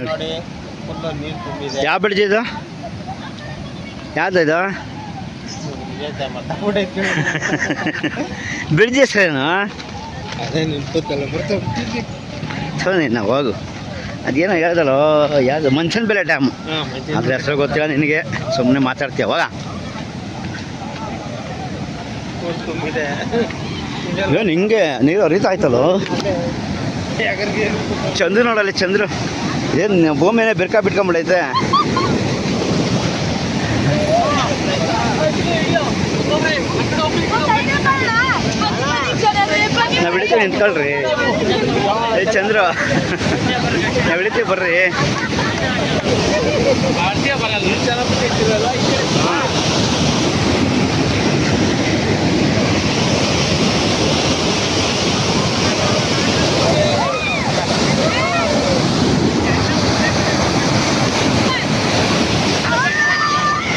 ನೋಡಿ ಫುಲ್ಲು ನೀರು ತುಂಬಿದೆ. ಯಾವ ಬ್ರಿಡ್ಜ್ ಇದು? ಯಾವ್ದು ಇದು ಬ್ರಿಡ್ಜ್ ಹೆಸರೇನು? ಅದೇ ನಿಂತಲ್ಲ ನಾವು ಹೋಗು. ಅದೇನೋ ಹೇಳ್ದಲ್ಲೋ ಯಾವುದು ಮನ್ಸನ್ ಬೆಲೆ ಡ್ಯಾಮ್. ಅದ್ರ ಹೆಸರು ಗೊತ್ತಿಲ್ಲ ನಿನಗೆ, ಸುಮ್ಮನೆ ಮಾತಾಡ್ತೀಯ. ಹೋಗ ತುಂಬಿದೆ. ಏನು ಹಿಂಗೆ ನೀರು ಹರಿತಾ ಆಯ್ತಲ್ಲೋ. ಚಂದ್ರು ನೋಡಲ್ಲಿ, ಚಂದ್ರು ಏನು ಭೂಮಿನೇ ಬಿರ್ಕಾ ಬಿಟ್ಕೊಂಬಿಡೈತೆ. ನಾವು ಹಿಡಿತೀವಿ, ನಿಂತ್ಕೊಳ್ರಿ. ಏ ಚಂದ್ರು, ನಾವು ಹಿಡಿತೀವಿ, ಬರ್ರಿ.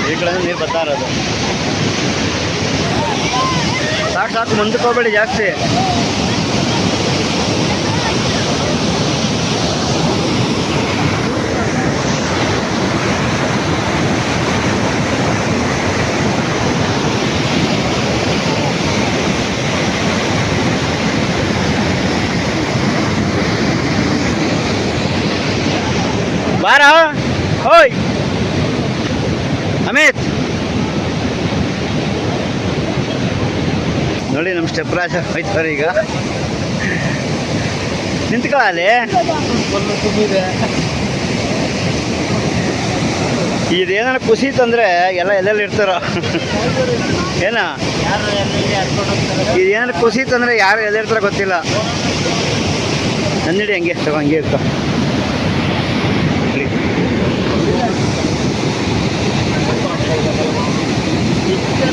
ಈ ಕಡೆ ನೀರು ಬರ್ತಾ ಇರೋದು. ಸಾಕು ಸಾಕು, ಮುಂದಕ್ಕೆ ಹೋಗ್ಬೇಡಿ ಜಾಸ್ತಿ. ಬಾರ ಹೋಯ್ ಅಮಿತ್. ನೋಡಿ ನಮ್ಮ ಸ್ಟೆಪ್ ರಾಜ ಹೋಯ್ತಾರೆ ಈಗ. ನಿಂತ್ಕೊಳ್ಳಿ. ಇದೇನಾರು ಕುಸಿತಂದ್ರೆ ಎಲ್ಲ ಎಲ್ಲೆಲ್ಲಿ ಇರ್ತಾರೋ ಏನ. ಇದೇನಾರು ಕುಸಿತಂದ್ರೆ ಯಾರು ಎಲ್ಲಿರ್ತಾರೋ ಗೊತ್ತಿಲ್ಲ. ನನ್ನಿಡಿ ಹಂಗೆ ತಗೋ, ಹಂಗೆ ಇರ್ತಾವ.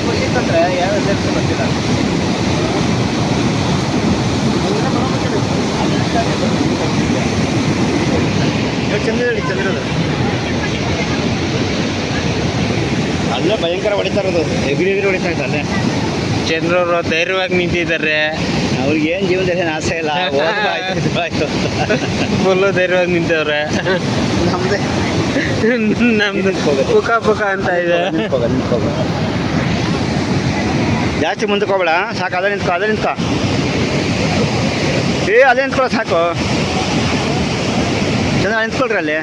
ಕುಸಿತಂದ್ರೆ ಯಾರು ಎಲ್ಲಿರ್ತಾರೋ ಗೊತ್ತಿಲ್ಲ. ಚಂದ್ರದಲ್ಲಿ ಚಂದ್ರದ ಅಲ್ಲೇ ಭಯಂಕರ ಹೊಡಿತಾ ಇರೋದು. ಎಗಿರಿ ಹೊಡಿತಾ ಇತ್ತು ಅಲ್ಲೇ. ಚಂದ್ರವರು ಧೈರ್ಯವಾಗಿ ನಿಂತಿದ್ದಾರೆ. ಅವ್ರಿಗೆ ಏನು ಜೀವನದಲ್ಲಿ ಆಸೆ ಇಲ್ಲ. ಆಯ್ತು ಫುಲ್ಲು ಧೈರ್ಯವಾಗಿ ನಿಂತವ್ರೆ. ನಮ್ದೇ ನಮ್ದು ಪುಕ ಪುಕ ಅಂತ ಇದೆ. ಜಾಸ್ತಿ ಮುಂದಕ್ಕೆ ಹೋಗ್ಬೇಡ, ಸಾಕು. ಅದೇ ನಿಂತ್ಕೊ, ಅದೇ ನಿಂತ್ಕೊ. ಅದೇ ನಿಂತ್ಕೊಳ್ಳೋ ಸಾಕು. ಚೆನ್ನಾಗಿ ನಿಂತ್ಕೊಳ್ರಿ ಅಲ್ಲಿ.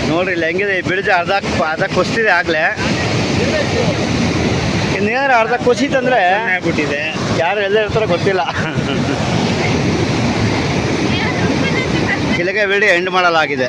ನೋಡ್ರಿ ಇಲ್ಲಿ ಹೆಂಗಿದೆ ಬ್ರಿಡ್ಜ್. ಅರ್ಧ ಕುಸಿತಿದೆ ಆಗಲೇ. ಇನ್ನೇನಾರು ಅರ್ಧ ಕುಸಿತಂದ್ರೆ ಆಗ್ಬಿಟ್ಟಿದೆ. ಯಾರು ಎಲ್ಲ ಇರ್ತಾರೋ ಗೊತ್ತಿಲ್ಲ. ಇಲ್ಲಿಗೆ ವಿಡಿಯೋ ಎಂಡ್ ಮಾಡಲಾಗಿದೆ.